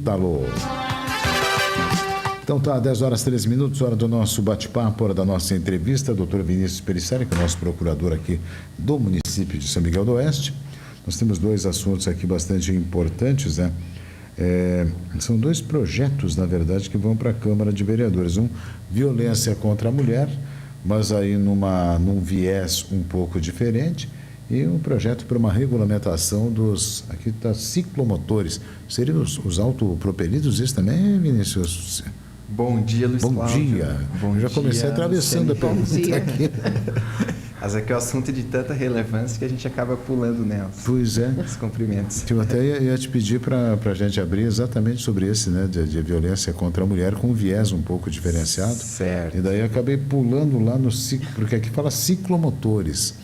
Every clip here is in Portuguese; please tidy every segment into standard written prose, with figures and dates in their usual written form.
Ítalo. Então tá, 10 horas 13 minutos, hora do nosso bate-papo, hora da nossa entrevista. Doutor Vinícius Perissari, que é o nosso procurador aqui do município de São Miguel do Oeste. Nós temos dois assuntos aqui bastante importantes, né? São dois projetos, na verdade, que vão para a Câmara de Vereadores. Um, violência contra a mulher, mas aí num viés um pouco diferente, e um projeto para uma regulamentação aqui está, ciclomotores. Seriam os autopropelidos, isso também, Vinícius? Bom dia, Luiz Cláudio. Bom dia. Já comecei atravessando a pergunta aqui. Mas aqui é um assunto de tanta relevância que a gente acaba pulando nelas. Pois é. Os cumprimentos. Eu até ia te pedir para a gente abrir exatamente sobre esse, né, de violência contra a mulher, com um viés um pouco diferenciado. Certo. E daí eu acabei pulando lá no ciclo, porque aqui fala ciclomotores.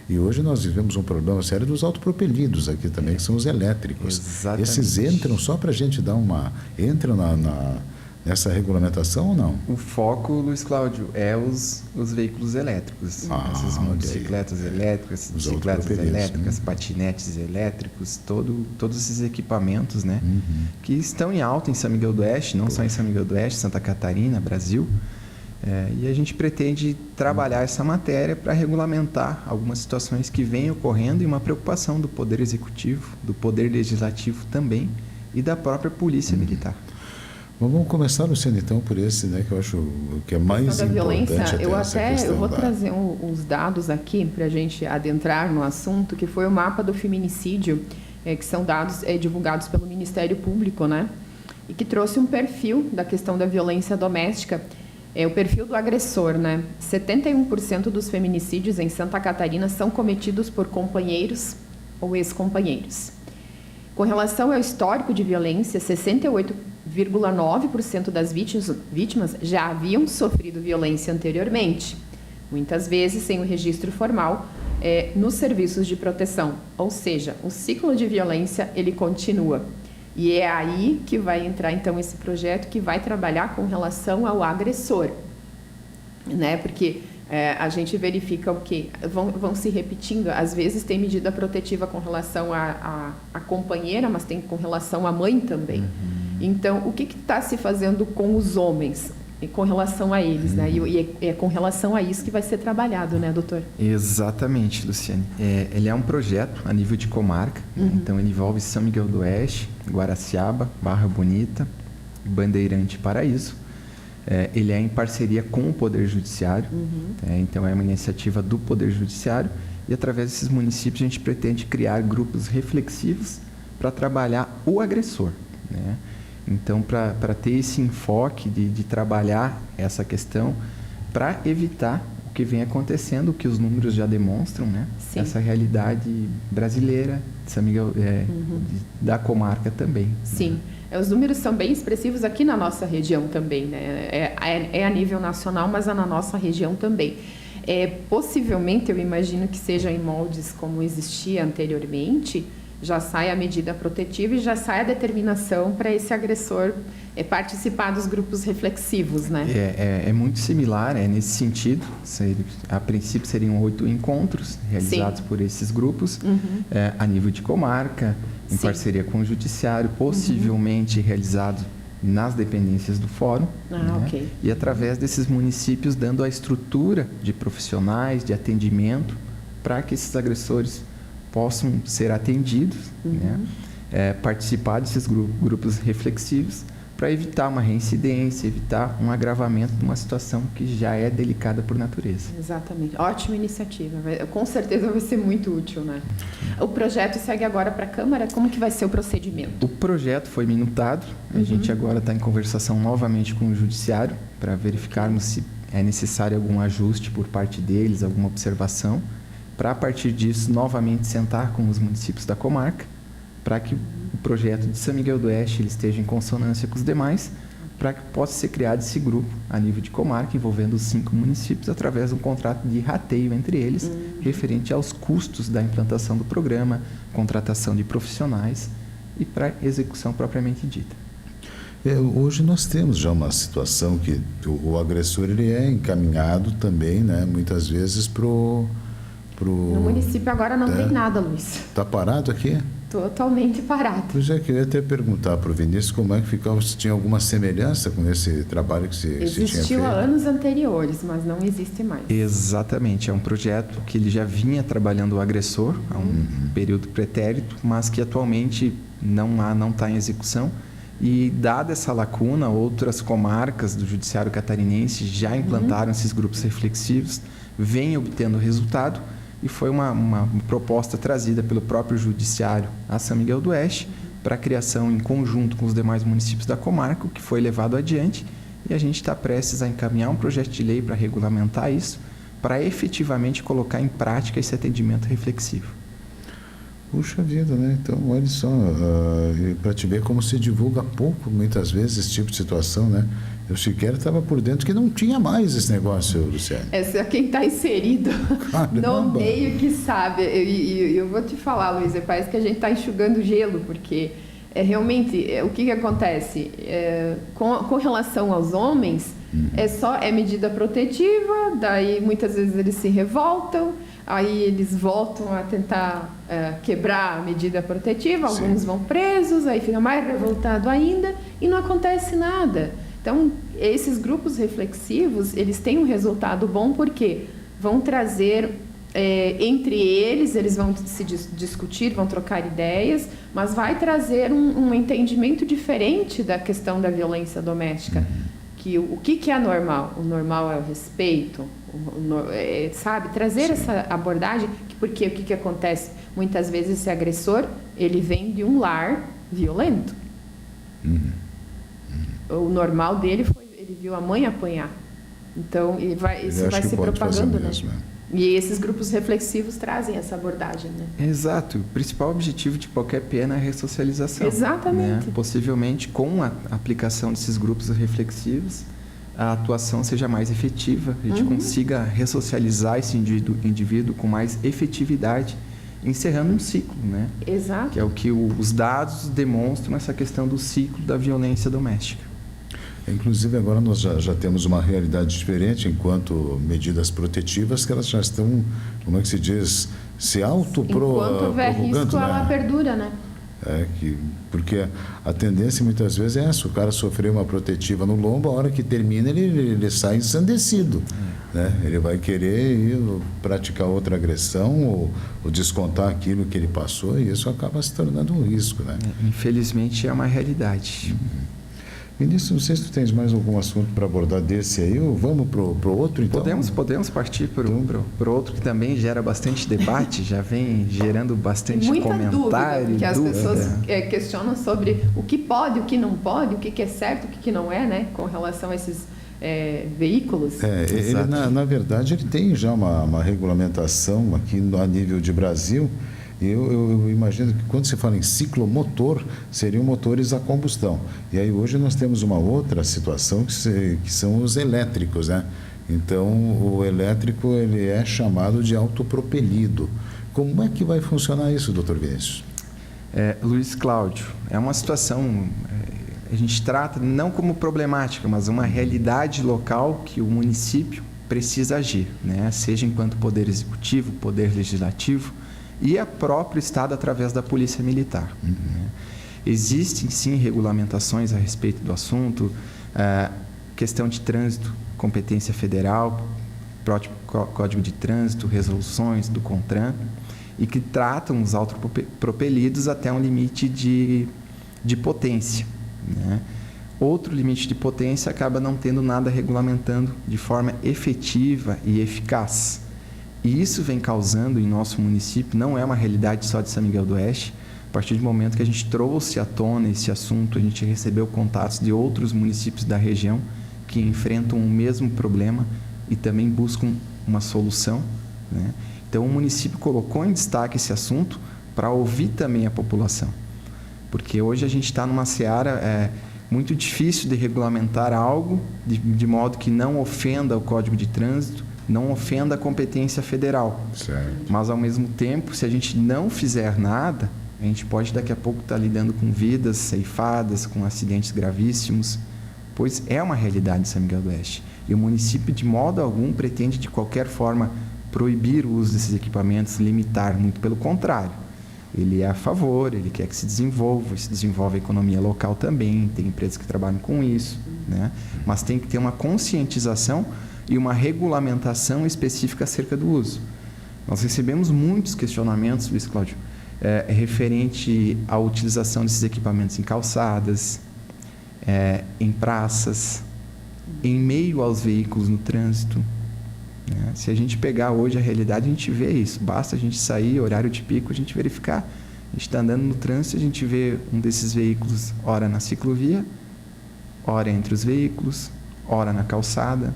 E hoje nós vivemos um problema sério dos autopropelidos aqui também, que são os elétricos. Exatamente. Esses entram, só para a gente dar entram nessa regulamentação ou não? O foco, Luiz Cláudio, é os veículos elétricos. Essas motocicletas elétricas, bicicletas elétricas, patinetes elétricos, todos esses equipamentos, né? Que estão em alta em São Miguel do Oeste, não só em São Miguel do Oeste, Santa Catarina, Brasil. E a gente pretende trabalhar essa matéria para regulamentar algumas situações que vêm ocorrendo e uma preocupação do Poder Executivo, do Poder Legislativo também e da própria Polícia Militar. Vamos começar, Luciano, então, por esse, né, que eu acho que é mais importante. Violência, eu vou trazer os dados aqui para a gente adentrar no assunto, que foi o mapa do feminicídio, que são dados divulgados pelo Ministério Público, né? E que trouxe um perfil da questão da violência doméstica, o perfil do agressor, né? 71% dos feminicídios em Santa Catarina são cometidos por companheiros ou ex-companheiros. Com relação ao histórico de violência, 68,9% das vítimas já haviam sofrido violência anteriormente, muitas vezes sem o registro formal nos serviços de proteção. Ou seja, o ciclo de violência ele continua. E é aí que vai entrar, então, esse projeto que vai trabalhar com relação ao agressor, né? Porque a gente verifica o quê? Vão se repetindo. Às vezes tem medida protetiva com relação à companheira, mas tem com relação à mãe também. Então, o que está se fazendo com os homens? E com relação a eles, né? E é com relação a isso que vai ser trabalhado, né, doutor? Exatamente, Luciane. Ele é um projeto a nível de comarca, então ele envolve São Miguel do Oeste, Guaraciaba, Barra Bonita, Bandeirante e Paraíso. Ele é em parceria com o Poder Judiciário, então é uma iniciativa do Poder Judiciário e através desses municípios a gente pretende criar grupos reflexivos para trabalhar o agressor, né? Então, para ter esse enfoque de trabalhar essa questão, para evitar o que vem acontecendo, o que os números já demonstram, né? Sim. Essa realidade brasileira, de São Miguel, da comarca também. Sim, os números são bem expressivos aqui na nossa região também, né? É a nível nacional, mas é na nossa região também. Possivelmente, eu imagino que seja em moldes como existia anteriormente, já sai a medida protetiva e já sai a determinação para esse agressor participar dos grupos reflexivos, né? É muito similar, nesse sentido. A princípio seriam 8 encontros realizados Sim. por esses grupos, a nível de comarca, em Sim. parceria com o Judiciário, possivelmente realizados nas dependências do Fórum, né? Okay. E através desses municípios dando a estrutura de profissionais, de atendimento, para que esses agressores possam ser atendidos, né? Participar desses grupos reflexivos para evitar uma reincidência, evitar um agravamento de uma situação que já é delicada por natureza. Exatamente. Ótima iniciativa. Com certeza vai ser muito útil, né? O projeto segue agora para a Câmara. Como que vai ser o procedimento? O projeto foi minutado. A gente agora está em conversação novamente com o Judiciário para verificarmos se é necessário algum ajuste por parte deles, alguma observação, para a partir disso novamente sentar com os municípios da comarca para que o projeto de São Miguel do Oeste ele esteja em consonância com os demais, para que possa ser criado esse grupo a nível de comarca, envolvendo os 5 municípios, através de um contrato de rateio entre eles, referente aos custos da implantação do programa, contratação de profissionais e para execução propriamente dita. Hoje nós temos já uma situação que o agressor ele é encaminhado também, né, muitas vezes, No município agora não tem nada, Luiz. Está parado aqui? totalmente parado. Pois é, que eu ia até perguntar para o Vinícius como é que ficava, se tinha alguma semelhança com esse trabalho que se tinha feito. Existiu há anos anteriores, mas não existe mais. Exatamente, é um projeto que ele já vinha trabalhando o agressor há um período pretérito, mas que atualmente não está em execução. E, dada essa lacuna, outras comarcas do Judiciário Catarinense já implantaram esses grupos reflexivos, vêm obtendo resultado, e foi uma proposta trazida pelo próprio Judiciário a São Miguel do Oeste para a criação em conjunto com os demais municípios da comarca, que foi levado adiante, e a gente está prestes a encaminhar um projeto de lei para regulamentar isso, para efetivamente colocar em prática esse atendimento reflexivo. Puxa vida, né? Então, olha só, para te ver como se divulga pouco, muitas vezes, esse tipo de situação, né? Eu sequer estava por dentro que não tinha mais esse negócio, Luciane. É só quem está inserido no meio que sabe. E eu vou te falar, Luiz, parece que a gente está enxugando gelo, porque realmente o que acontece? Com relação aos homens, é medida protetiva, daí muitas vezes eles se revoltam, aí eles voltam a tentar quebrar a medida protetiva, alguns vão presos, aí fica mais revoltado ainda e não acontece nada. Então, esses grupos reflexivos, eles têm um resultado bom porque vão trazer, entre eles vão se discutir, vão trocar ideias, mas vai trazer um entendimento diferente da questão da violência doméstica. Que o que é normal? O normal é o respeito, sabe? Trazer essa abordagem, porque o que acontece? Muitas vezes esse agressor, ele vem de um lar violento. O normal dele foi, ele viu a mãe apanhar. Então, isso vai se propagando, né? E esses grupos reflexivos trazem essa abordagem, né? Exato. O principal objetivo de qualquer pena é a ressocialização. Exatamente. Né? Possivelmente, com a aplicação desses grupos reflexivos, a atuação seja mais efetiva, a gente consiga ressocializar esse indivíduo com mais efetividade, encerrando um ciclo, né? Exato. Que é o que os dados demonstram, essa questão do ciclo da violência doméstica. Inclusive, agora nós já temos uma realidade diferente enquanto medidas protetivas, que elas já estão, como é que se diz, se autoprorrogando. Enquanto houver risco, ela perdura, né? Porque a tendência muitas vezes é essa, o cara sofreu uma protetiva no lombo, a hora que termina ele sai ensandecido, né? Ele vai querer ir praticar outra agressão ou descontar aquilo que ele passou, e isso acaba se tornando um risco, né? Infelizmente é uma realidade. Vinícius, não sei se tu tens mais algum assunto para abordar desse aí, ou vamos para o outro, então? Podemos partir para o outro, que também gera bastante debate, já vem gerando bastante comentário. Dúvida, que as pessoas questionam sobre o que pode, o que não pode, o que é certo, o que não é, né? Com relação a esses veículos. Ele, na verdade, ele tem já uma regulamentação aqui a nível de Brasil. Eu imagino que quando se fala em ciclomotor, seriam motores a combustão. E aí hoje nós temos uma outra situação que são os elétricos, né? Então, o elétrico ele é chamado de autopropelido. Como é que vai funcionar isso, doutor Vinícius? Luiz Cláudio, é uma situação, a gente trata não como problemática, mas uma realidade local que o município precisa agir, né? Seja enquanto poder executivo, poder legislativo, e a próprio Estado através da Polícia Militar. Existem, sim, regulamentações a respeito do assunto, questão de trânsito, competência federal, Código de Trânsito, resoluções do CONTRAN, e que tratam os autopropelidos até um limite de potência, né? Outro limite de potência acaba não tendo nada regulamentando de forma efetiva e eficaz. E isso vem causando em nosso município, não é uma realidade só de São Miguel do Oeste. A partir do momento que a gente trouxe à tona esse assunto, a gente recebeu contatos de outros municípios da região que enfrentam o mesmo problema e também buscam uma solução, né? Então, o município colocou em destaque esse assunto para ouvir também a população. Porque hoje a gente está numa seara muito difícil de regulamentar algo de modo que não ofenda o Código de Trânsito, não ofenda a competência federal. Certo. Mas, ao mesmo tempo, se a gente não fizer nada, a gente pode daqui a pouco estar lidando com vidas ceifadas, com acidentes gravíssimos, pois é uma realidade em São Miguel do Oeste. E o município, de modo algum, pretende, de qualquer forma, proibir o uso desses equipamentos, limitar, muito pelo contrário. ele é a favor, ele quer que se desenvolva a economia local também, tem empresas que trabalham com isso, né? Mas tem que ter uma conscientização e uma regulamentação específica acerca do uso. Nós recebemos muitos questionamentos, Luiz Cláudio, referente à utilização desses equipamentos em calçadas, em praças, em meio aos veículos no trânsito, né? Se a gente pegar hoje a realidade, a gente vê isso. Basta a gente sair, horário de pico, a gente verificar. A gente está andando no trânsito, a gente vê um desses veículos, ora na ciclovia, ora entre os veículos, ora na calçada.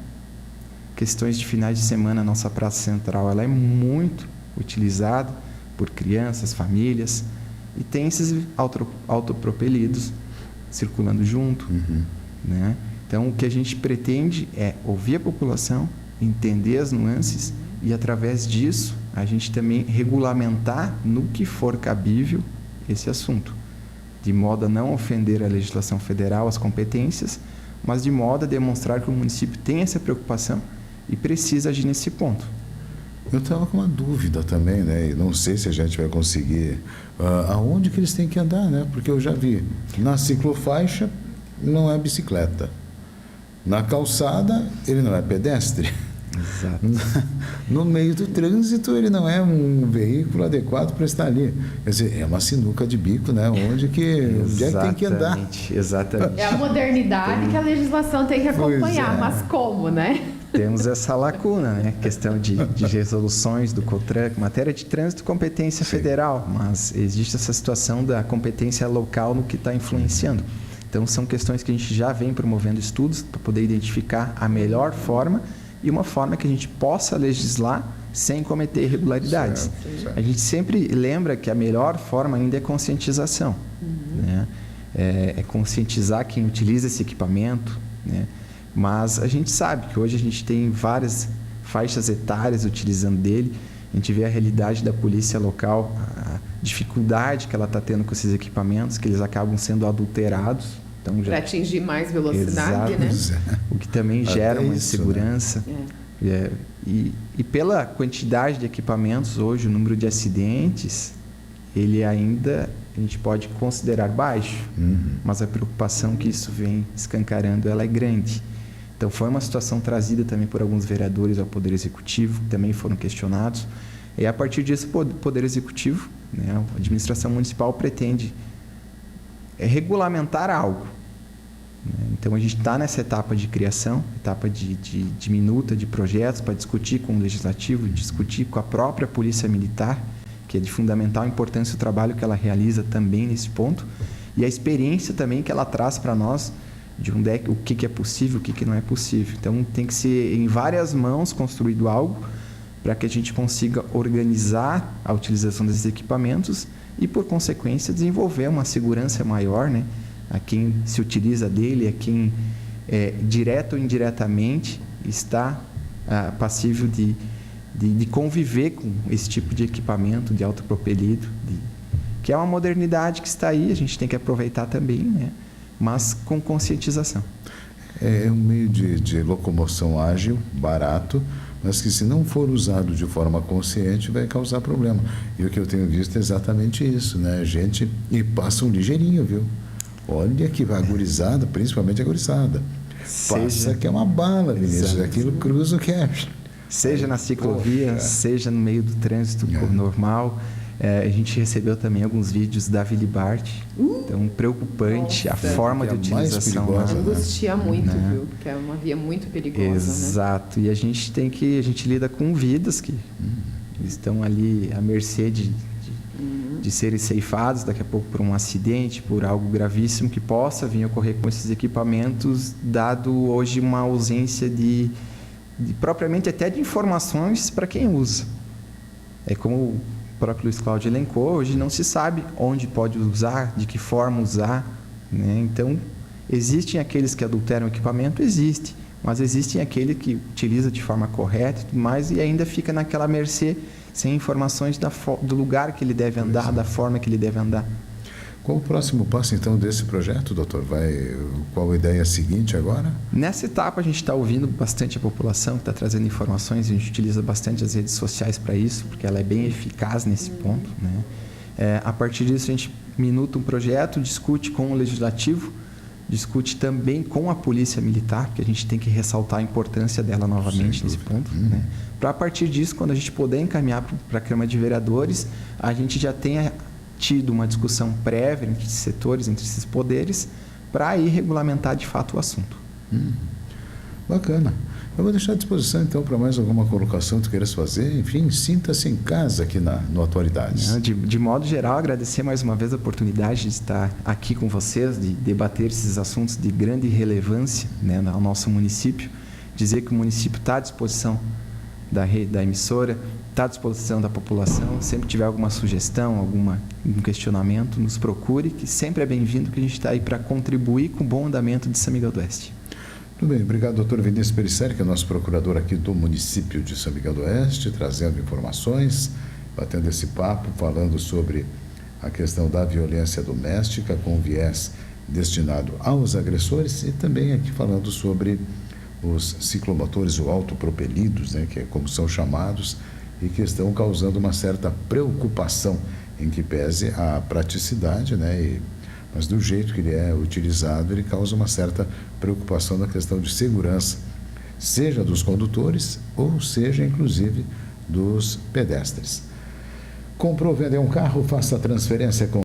Questões de finais de semana, a nossa praça central ela é muito utilizada por crianças, famílias, e tem esses autopropelidos circulando junto, né? Então, o que a gente pretende é ouvir a população, entender as nuances e, através disso, a gente também regulamentar no que for cabível esse assunto, de modo a não ofender a legislação federal, as competências, mas de modo a demonstrar que o município tem essa preocupação e precisa agir nesse ponto. Eu estava com uma dúvida também, né? E não sei se a gente vai conseguir aonde que eles têm que andar, né? Porque eu já vi, na ciclofaixa não é bicicleta, na calçada ele não é pedestre. Exato. No meio do trânsito ele não é um veículo adequado para estar ali. Quer dizer, é uma sinuca de bico, né? Onde é que tem que andar? Exatamente. É a modernidade que a legislação tem que acompanhar, mas como, né? Temos essa lacuna, né? Questão de resoluções do COTRAN, matéria de trânsito, competência federal, mas existe essa situação da competência local no que está influenciando. Então, são questões que a gente já vem promovendo estudos para poder identificar a melhor forma e uma forma que a gente possa legislar sem cometer irregularidades. Certo. A gente sempre lembra que a melhor forma ainda é conscientização, né? É conscientizar quem utiliza esse equipamento, né? Mas a gente sabe que hoje a gente tem várias faixas etárias utilizando dele. A gente vê a realidade da polícia local, a dificuldade que ela está tendo com esses equipamentos, que eles acabam sendo adulterados. Então, para atingir mais velocidade, né? O que também gera uma insegurança. Né? E pela quantidade de equipamentos hoje, o número de acidentes, ele ainda a gente pode considerar baixo, mas a preocupação que isso vem escancarando ela é grande. Então, foi uma situação trazida também por alguns vereadores ao Poder Executivo, que também foram questionados. E a partir disso, o Poder Executivo, né, a administração municipal pretende regulamentar algo. Né? Então, a gente está nessa etapa de criação, etapa de minuta de projetos para discutir com o Legislativo, discutir com a própria Polícia Militar, que é de fundamental importância o trabalho que ela realiza também nesse ponto, e a experiência também que ela traz para nós de onde é, o que é possível, o que não é possível. Então, tem que ser em várias mãos construído algo para que a gente consiga organizar a utilização desses equipamentos e, por consequência, desenvolver uma segurança maior, né, a quem se utiliza dele, a quem, direto ou indiretamente, está passível de conviver com esse tipo de equipamento, de autopropelido, que é uma modernidade que está aí, a gente tem que aproveitar também, né? Mas com conscientização. É um meio de locomoção ágil, barato, mas que, se não for usado de forma consciente, vai causar problema. E o que eu tenho visto é exatamente isso, né? Gente, e passam ligeirinho, viu? Olha que agorizada, principalmente agorizada. Passa que é uma bala, Vinícius. Exato. Aquilo cruza o que é. Seja na ciclovia, seja no meio do trânsito normal. A gente recebeu também alguns vídeos da Vili Bart. Então, preocupante a forma de utilização. Mais perigosa, angustia muito, viu? Porque é uma via muito perigosa. Exato. Né? E a gente lida com vidas que estão ali à mercê de serem ceifados daqui a pouco por um acidente, por algo gravíssimo que possa vir a ocorrer com esses equipamentos, dado hoje uma ausência de propriamente até de informações para quem usa. É como o próprio Luiz Cláudio elencou, hoje não se sabe onde pode usar, de que forma usar, né? Então, existem aqueles que adulteram o equipamento, mas existem aquele que utiliza de forma correta e tudo mais, e ainda fica naquela mercê, sem informações do lugar que ele deve andar, da forma que ele deve andar. Qual o próximo passo, então, desse projeto, doutor? Qual a ideia seguinte agora? Nessa etapa, a gente está ouvindo bastante a população, que está trazendo informações. A gente utiliza bastante as redes sociais para isso, porque ela é bem eficaz nesse ponto, né? A partir disso, a gente minuta um projeto, discute com o Legislativo, discute também com a Polícia Militar, porque a gente tem que ressaltar a importância dela novamente nesse ponto. Né? Para, a partir disso, quando a gente puder encaminhar para a Câmara de Vereadores, a gente já tenha tido uma discussão prévia entre esses setores, entre esses poderes, para aí regulamentar de fato o assunto. Bacana. Eu vou deixar à disposição, então, para mais alguma colocação que tu queiras fazer. Enfim, sinta-se em casa aqui no Atualidades. De modo geral, agradecer mais uma vez a oportunidade de estar aqui com vocês, de debater esses assuntos de grande relevância, né, ao nosso município. Dizer que o município está à disposição da emissora, está à disposição da população. Sempre tiver alguma sugestão, algum questionamento, nos procure, que sempre é bem-vindo, que a gente está aí para contribuir com o bom andamento de São Miguel do Oeste. Tudo bem, obrigado, doutor Vinícius Perisseri, que é nosso procurador aqui do município de São Miguel do Oeste, trazendo informações, batendo esse papo, falando sobre a questão da violência doméstica, com viés destinado aos agressores, e também aqui falando sobre os ciclomotores ou autopropelidos, né, que é como são chamados, e que estão causando uma certa preocupação, em que pese a praticidade, né, mas do jeito que ele é utilizado, ele causa uma certa preocupação na questão de segurança, seja dos condutores ou seja, inclusive, dos pedestres. Comprou, vendeu um carro, faça a transferência com